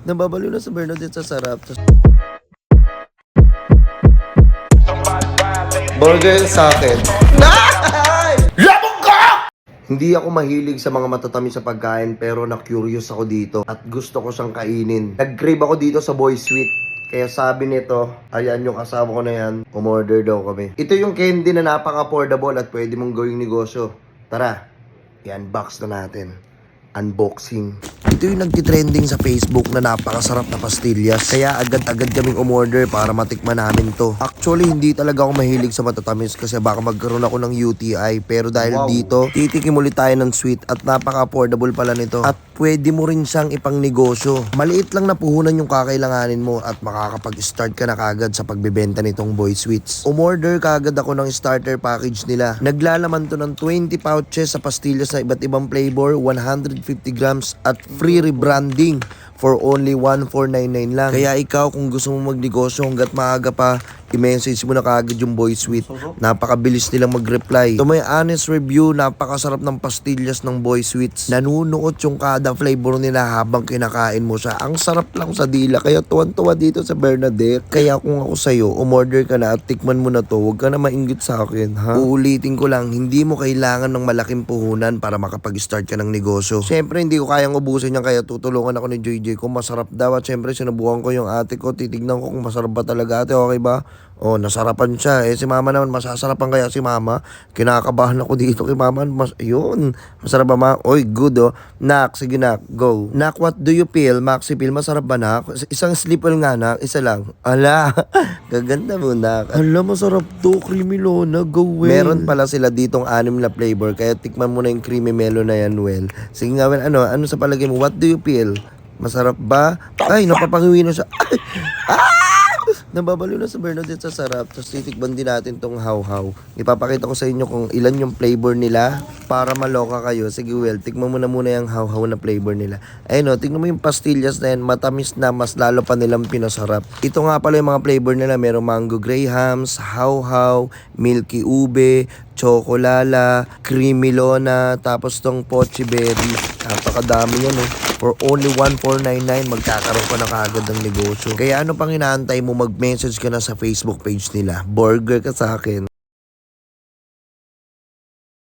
Nababaliw na sa Bernadette sa sarap. Burger sa akin. Hindi ako mahilig sa mga matatamis sa pagkain pero na-curious ako dito at gusto ko siyang kainin. Nag-crave ako dito sa Boy Sweet. Kaya sabi nito, ayan yung asawa ko na yan, umorder daw kami. Ito yung candy na napaka-affordable at pwede mong gawing negosyo. Tara, i-unbox na natin. Unboxing. Ito yung nagtitrending sa Facebook na napakasarap na pastillas. Kaya agad-agad kaming umorder para matikman namin to. Actually, hindi talaga ako mahilig sa matatamis kasi baka magkaroon ako ng UTI. Pero dahil dito, titikim ulit tayo ng sweet at napaka-affordable pala nito. At pwede mo rin siyang ipang negosyo. Maliit lang na puhunan yung kakailanganin mo at makakapag-start ka na kagad sa pagbebenta nitong Boy Sweets. Umorder kagad ako ng starter package nila. Naglalaman to ng 20 pouches sa pastillas na iba't ibang flavor, 150 grams at free rebranding for only 1499 lang. Kaya ikaw kung gusto mo magnegosyo hanggat maaga pa, i-message mo na kaagad yung Boy Sweet. Napakabilis nilang mag-reply. To my honest review, napakasarap ng pastillas ng Boy Sweets. Nanunuot yung kada flavor nila habang kinakain mo siya. Ang sarap lang sa dila. Kaya tuwan-tuwa dito sa Bernadette. Kaya kung ako sa'yo, umorder ka na at tikman mo na to. Huwag ka na mainggit sa akin, ha? Uulitin ko lang, hindi mo kailangan ng malaking puhunan para makapag-start ka ng negosyo. Siyempre, hindi ko kayang ubusin yan kaya tutulungan ako ni JJ kung masarap daw. At siyempre, sinubukan ko yung ate ko. Titignan ko kung masarap ba talaga ate. Okay ba? Oh, nasarapan siya. Si mama naman, masasarapan kaya si mama. Kinakabahan ako dito kay mama. Yun. Masarap ba ma? Oy, good oh. Nak, sige nak, go. Nak, what do you feel? Maxi feel, masarap ba nak? Isang slipper nga nak, isa lang. Ala, gaganda mo nak. Ala, masarap to. Creamy Lona, go well. Meron pala sila ditong 6 na flavor. Kaya tikman mo na yung creamy melon na yan, well. Sige nga, well, ano sa palagay mo? What do you feel? Masarap ba? Ay, napapangiwi na siya. Nababaliw na sa Bernadette sa sarap. Tapos titikban din natin tong how-how. Ipapakita ko sa inyo kung ilan yung flavor nila para maloka kayo. Sige well, tikman mo na muna yung how-how na flavor nila. Ayun o, tingnan mo yung pastillas na yan. Matamis na, mas lalo pa nilang pinasarap. Ito nga pala yung mga flavor nila. Merong mango grahams, how-how, milky ube, chocolala, creamy lona, tapos tong pochi berry. Napakadami yan eh. For only 1499, magkakaroon ka na kaagad ng negosyo. Kaya ano pang inaantay mo, mag-message ka na sa Facebook page nila. Burger ka sa akin.